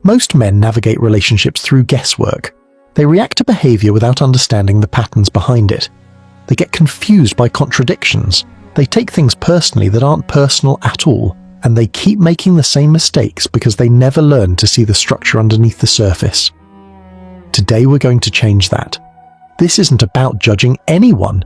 Most men navigate relationships through guesswork. They react to behavior without understanding the patterns behind it. They get confused by contradictions. They take things personally that aren't personal at all, and they keep making the same mistakes because they never learn to see the structure underneath the surface. Today we're going to change that. This isn't about judging anyone.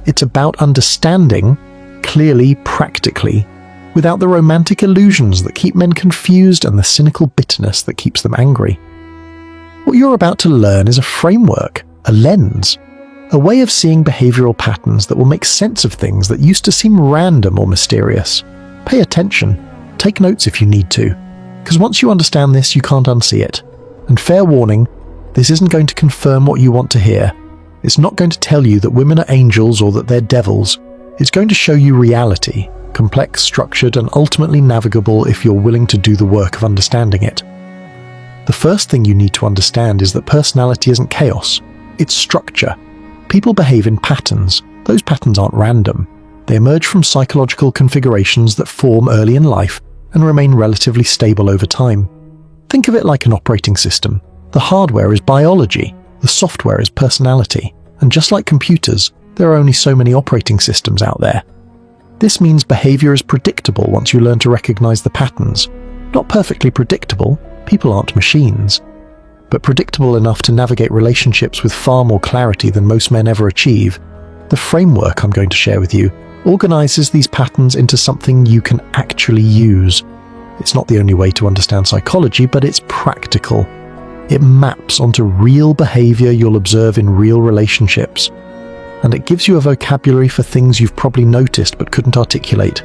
It's about understanding, clearly, practically, without the romantic illusions that keep men confused and the cynical bitterness that keeps them angry. What you're about to learn is a framework, a lens, a way of seeing behavioral patterns that will make sense of things that used to seem random or mysterious. Pay attention. Take notes if you need to, because once you understand this, you can't unsee it. And fair warning, this isn't going to confirm what you want to hear. It's not going to tell you that women are angels or that they're devils. It's going to show you reality, complex, structured, and ultimately navigable if you're willing to do the work of understanding it. The first thing you need to understand is that personality isn't chaos, it's structure. People behave in patterns. Those patterns aren't random. They emerge from psychological configurations that form early in life and remain relatively stable over time. Think of it like an operating system. The hardware is biology, the software is personality, and just like computers, there are only so many operating systems out there. This means behavior is predictable once you learn to recognize the patterns. Not perfectly predictable, people aren't machines, but predictable enough to navigate relationships with far more clarity than most men ever achieve. The framework I'm going to share with you organizes these patterns into something you can actually use. It's not the only way to understand psychology, but it's practical. It maps onto real behavior you'll observe in real relationships, and it gives you a vocabulary for things you've probably noticed but couldn't articulate.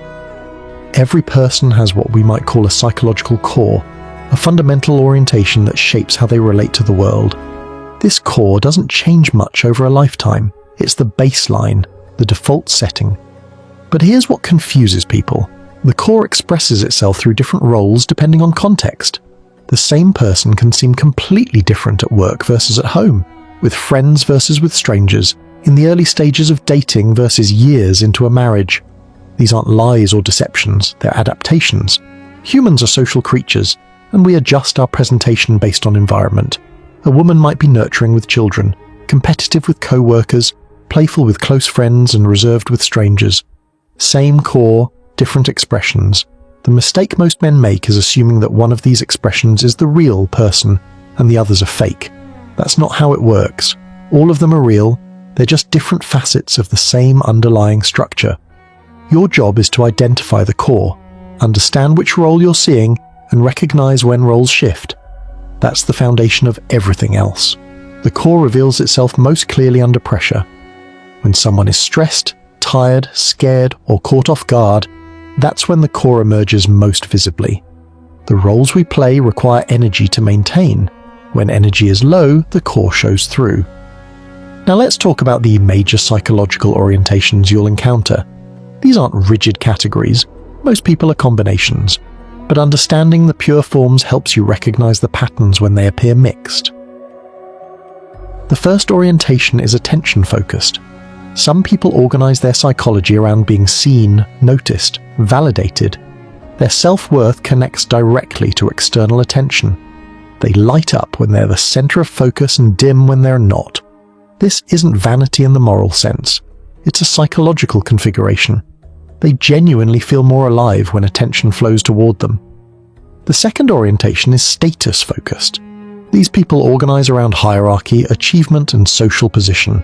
Every person has what we might call a psychological core, a fundamental orientation that shapes how they relate to the world. This core doesn't change much over a lifetime. It's the baseline, the default setting. But here's what confuses people. The core expresses itself through different roles depending on context. The same person can seem completely different at work versus at home, with friends versus with strangers, in the early stages of dating versus years into a marriage. These aren't lies or deceptions, they're adaptations. Humans are social creatures, and we adjust our presentation based on environment. A woman might be nurturing with children, competitive with co-workers, playful with close friends, and reserved with strangers. Same core, different expressions. The mistake most men make is assuming that one of these expressions is the real person and the others are fake. That's not how it works. All of them are real, they're just different facets of the same underlying structure. Your job is to identify the core, understand which role you're seeing, and recognize when roles shift. That's the foundation of everything else. The core reveals itself most clearly under pressure. When someone is stressed, tired, scared, or caught off guard, that's when the core emerges most visibly. The roles we play require energy to maintain. When energy is low, the core shows through. Now let's talk about the major psychological orientations you'll encounter. These aren't rigid categories. Most people are combinations. But understanding the pure forms helps you recognize the patterns when they appear mixed. The first orientation is attention-focused. Some people organize their psychology around being seen, noticed, validated. Their self-worth connects directly to external attention. They light up when they're the center of focus and dim when they're not. This isn't vanity in the moral sense. It's a psychological configuration. They genuinely feel more alive when attention flows toward them. The second orientation is status-focused. These people organize around hierarchy, achievement, and social position.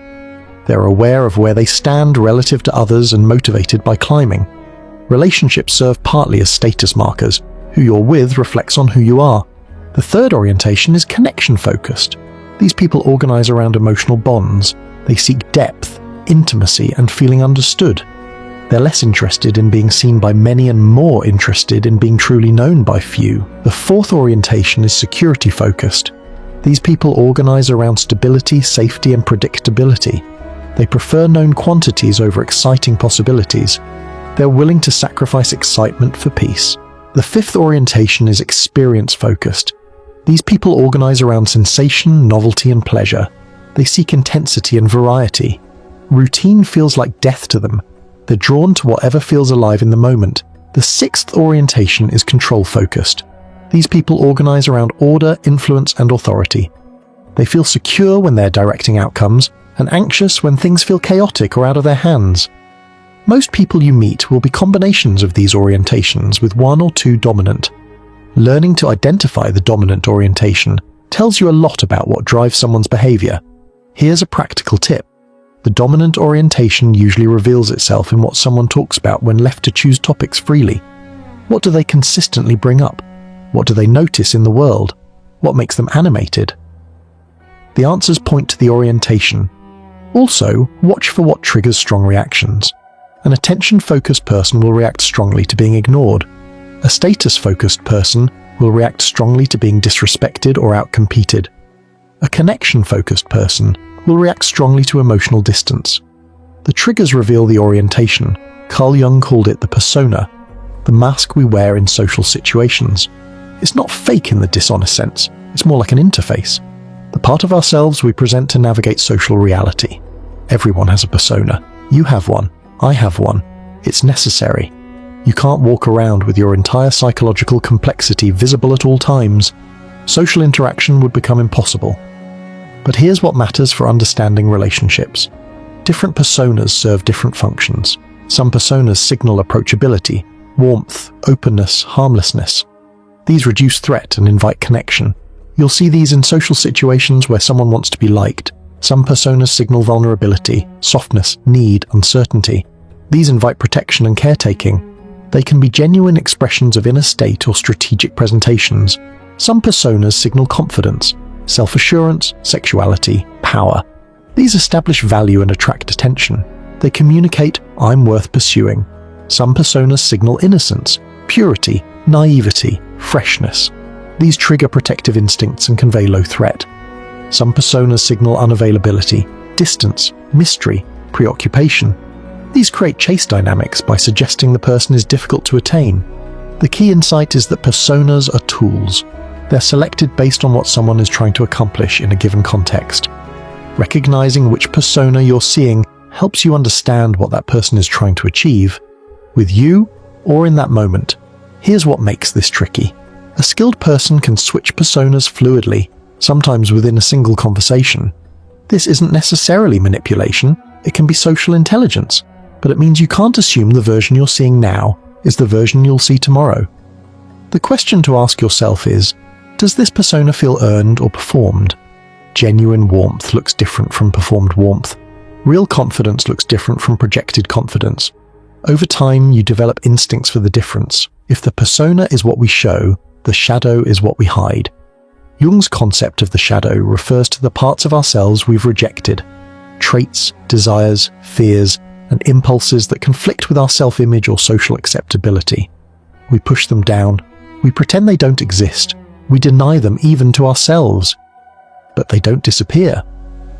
They're aware of where they stand relative to others and motivated by climbing. Relationships serve partly as status markers. Who you're with reflects on who you are. The third orientation is connection-focused. These people organize around emotional bonds. They seek depth, intimacy, and feeling understood. They're less interested in being seen by many and more interested in being truly known by few. The fourth orientation is security-focused. These people organize around stability, safety, and predictability. They prefer known quantities over exciting possibilities. They're willing to sacrifice excitement for peace. The fifth orientation is experience-focused. These people organize around sensation, novelty, and pleasure. They seek intensity and variety. Routine feels like death to them. They're drawn to whatever feels alive in the moment. The sixth orientation is control-focused. These people organize around order, influence, and authority. They feel secure when they're directing outcomes, and anxious when things feel chaotic or out of their hands. Most people you meet will be combinations of these orientations with one or two dominant. Learning to identify the dominant orientation tells you a lot about what drives someone's behavior. Here's a practical tip. The dominant orientation usually reveals itself in what someone talks about when left to choose topics freely. What do they consistently bring up? What do they notice in the world? What makes them animated? The answers point to the orientation. Also, watch for what triggers strong reactions. An attention-focused person will react strongly to being ignored. A status-focused person will react strongly to being disrespected or outcompeted. A connection-focused person will react strongly to emotional distance. The triggers reveal the orientation. Carl Jung called it the persona, the mask we wear in social situations. It's not fake in the dishonest sense, it's more like an interface. The part of ourselves we present to navigate social reality. Everyone has a persona. You have one. I have one. It's necessary. You can't walk around with your entire psychological complexity visible at all times. Social interaction would become impossible. But here's what matters for understanding relationships. Different personas serve different functions. Some personas signal approachability, warmth, openness, harmlessness. These reduce threat and invite connection. You'll see these in social situations where someone wants to be liked. Some personas signal vulnerability, softness, need, uncertainty. These invite protection and caretaking. They can be genuine expressions of inner state or strategic presentations. Some personas signal confidence, self-assurance, sexuality, power. These establish value and attract attention. They communicate, "I'm worth pursuing." Some personas signal innocence, purity, naivety, freshness. These trigger protective instincts and convey low threat. Some personas signal unavailability, distance, mystery, preoccupation. These create chase dynamics by suggesting the person is difficult to attain. The key insight is that personas are tools. They're selected based on what someone is trying to accomplish in a given context. Recognizing which persona you're seeing helps you understand what that person is trying to achieve, with you or in that moment. Here's what makes this tricky. A skilled person can switch personas fluidly, sometimes within a single conversation. This isn't necessarily manipulation, it can be social intelligence, but it means you can't assume the version you're seeing now is the version you'll see tomorrow. The question to ask yourself is, does this persona feel earned or performed? Genuine warmth looks different from performed warmth. Real confidence looks different from projected confidence. Over time, you develop instincts for the difference. If the persona is what we show, the shadow is what we hide. Jung's concept of the shadow refers to the parts of ourselves we've rejected. Traits, desires, fears, and impulses that conflict with our self-image or social acceptability. We push them down. We pretend they don't exist. We deny them even to ourselves. But they don't disappear.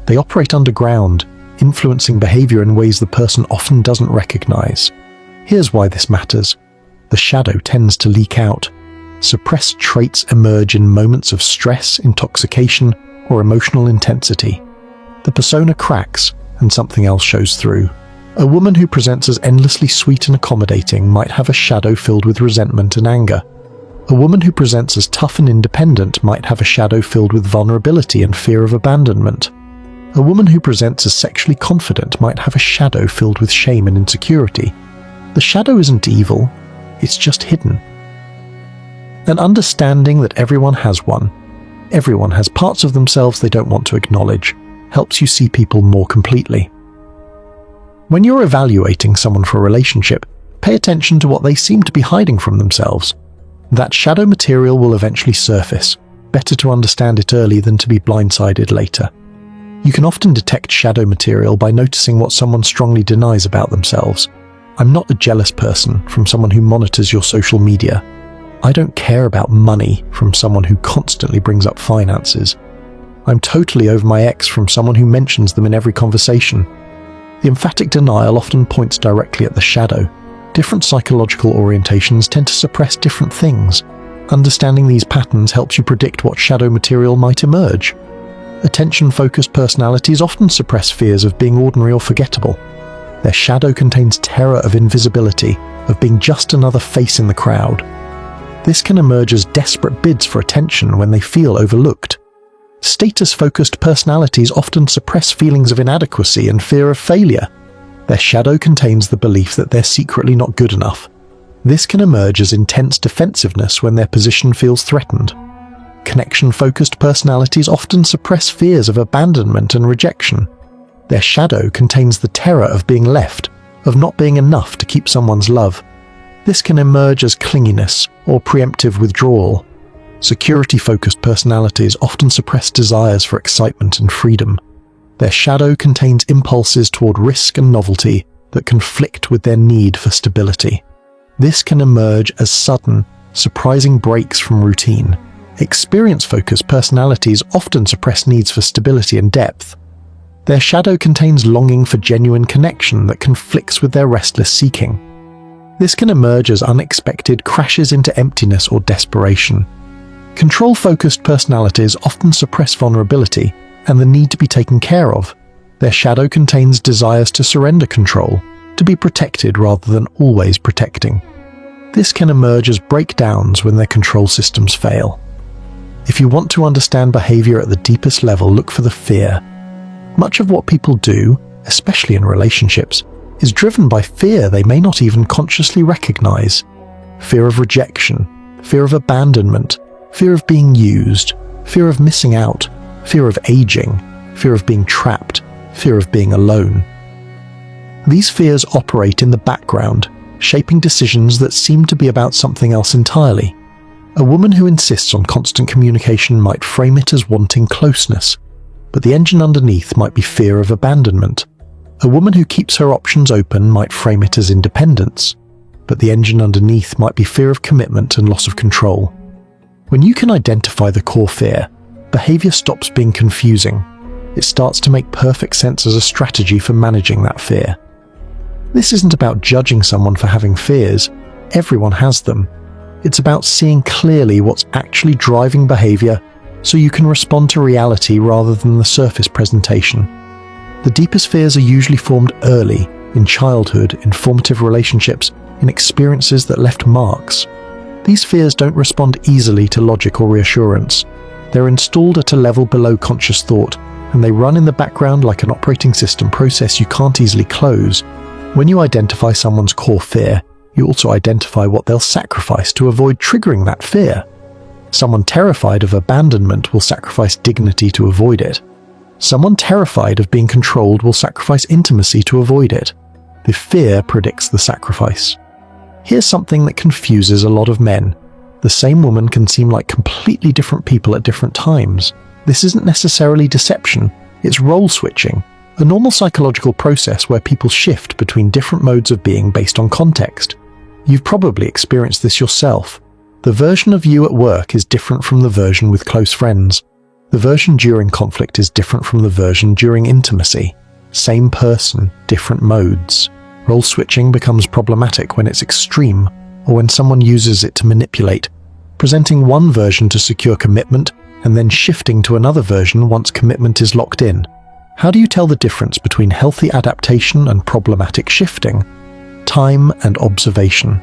They operate underground, influencing behavior in ways the person often doesn't recognize. Here's why this matters. The shadow tends to leak out. Suppressed traits emerge in moments of stress, intoxication, or emotional intensity. The persona cracks, and something else shows through. A woman who presents as endlessly sweet and accommodating might have a shadow filled with resentment and anger. A woman who presents as tough and independent might have a shadow filled with vulnerability and fear of abandonment. A woman who presents as sexually confident might have a shadow filled with shame and insecurity. The shadow isn't evil, it's just hidden. An understanding that everyone has one, everyone has parts of themselves they don't want to acknowledge, helps you see people more completely. When you're evaluating someone for a relationship, pay attention to what they seem to be hiding from themselves. That shadow material will eventually surface. Better to understand it early than to be blindsided later. You can often detect shadow material by noticing what someone strongly denies about themselves. I'm not a jealous person from someone who monitors your social media. I don't care about money from someone who constantly brings up finances. I'm totally over my ex from someone who mentions them in every conversation. The emphatic denial often points directly at the shadow. Different psychological orientations tend to suppress different things. Understanding these patterns helps you predict what shadow material might emerge. Attention-focused personalities often suppress fears of being ordinary or forgettable. Their shadow contains terror of invisibility, of being just another face in the crowd. This can emerge as desperate bids for attention when they feel overlooked. Status-focused personalities often suppress feelings of inadequacy and fear of failure. Their shadow contains the belief that they're secretly not good enough. This can emerge as intense defensiveness when their position feels threatened. Connection-focused personalities often suppress fears of abandonment and rejection. Their shadow contains the terror of being left, of not being enough to keep someone's love. This can emerge as clinginess or preemptive withdrawal. Security-focused personalities often suppress desires for excitement and freedom. Their shadow contains impulses toward risk and novelty that conflict with their need for stability. This can emerge as sudden, surprising breaks from routine. Experience-focused personalities often suppress needs for stability and depth. Their shadow contains longing for genuine connection that conflicts with their restless seeking. This can emerge as unexpected crashes into emptiness or desperation. Control-focused personalities often suppress vulnerability and the need to be taken care of. Their shadow contains desires to surrender control, to be protected rather than always protecting. This can emerge as breakdowns when their control systems fail. If you want to understand behavior at the deepest level, look for the fear. Much of what people do, especially in relationships, is driven by fear they may not even consciously recognize. Fear of rejection, fear of abandonment, fear of being used, fear of missing out, fear of aging, fear of being trapped, fear of being alone. These fears operate in the background, shaping decisions that seem to be about something else entirely. A woman who insists on constant communication might frame it as wanting closeness, but the engine underneath might be fear of abandonment. A woman who keeps her options open might frame it as independence, but the engine underneath might be fear of commitment and loss of control. When you can identify the core fear, behavior stops being confusing. It starts to make perfect sense as a strategy for managing that fear. This isn't about judging someone for having fears. Everyone has them. It's about seeing clearly what's actually driving behavior so you can respond to reality rather than the surface presentation. The deepest fears are usually formed early, in childhood, in formative relationships, in experiences that left marks. These fears don't respond easily to logic or reassurance. They're installed at a level below conscious thought, and they run in the background like an operating system process you can't easily close. When you identify someone's core fear, you also identify what they'll sacrifice to avoid triggering that fear. Someone terrified of abandonment will sacrifice dignity to avoid it. Someone terrified of being controlled will sacrifice intimacy to avoid it. The fear predicts the sacrifice. Here's something that confuses a lot of men. The same woman can seem like completely different people at different times. This isn't necessarily deception, it's role switching, a normal psychological process where people shift between different modes of being based on context. You've probably experienced this yourself. The version of you at work is different from the version with close friends. The version during conflict is different from the version during intimacy. Same person, different modes. Role switching becomes problematic when it's extreme, or when someone uses it to manipulate, presenting one version to secure commitment and then shifting to another version once commitment is locked in. How do you tell the difference between healthy adaptation and problematic shifting? Time and observation.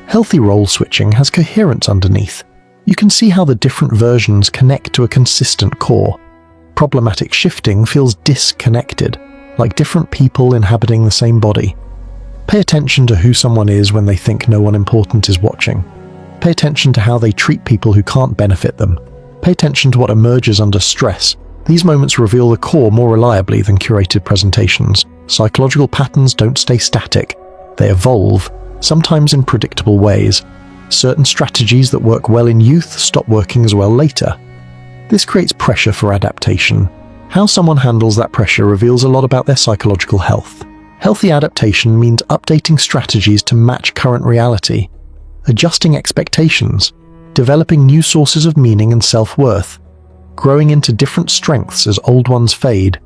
Healthy role switching has coherence underneath. You can see how the different versions connect to a consistent core. Problematic shifting feels disconnected, like different people inhabiting the same body. Pay attention to who someone is when they think no one important is watching. Pay attention to how they treat people who can't benefit them. Pay attention to what emerges under stress. These moments reveal the core more reliably than curated presentations. Psychological patterns don't stay static. They evolve, sometimes in predictable ways. Certain strategies that work well in youth stop working as well later. This creates pressure for adaptation. How someone handles that pressure reveals a lot about their psychological health. Healthy adaptation means updating strategies to match current reality, adjusting expectations, developing new sources of meaning and self-worth, growing into different strengths as old ones fade.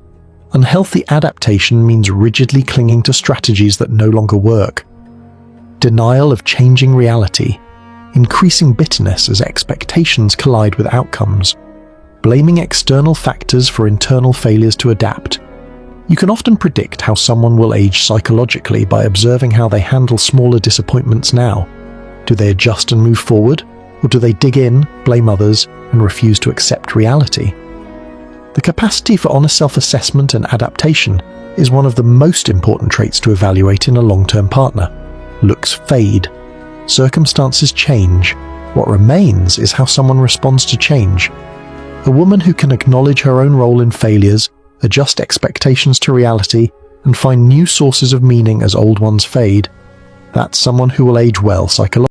Unhealthy adaptation means rigidly clinging to strategies that no longer work. Denial of changing reality, increasing bitterness as expectations collide with outcomes, blaming external factors for internal failures to adapt. You can often predict how someone will age psychologically by observing how they handle smaller disappointments now. Do they adjust and move forward, Or do they dig in, blame others, and refuse to accept reality? The capacity for honest self-assessment and adaptation is one of the most important traits to evaluate in a long-term partner. Looks fade. Circumstances change. What remains is how someone responds to change. A woman who can acknowledge her own role in failures, adjust expectations to reality, and find new sources of meaning as old ones fade, that's someone who will age well psychologically.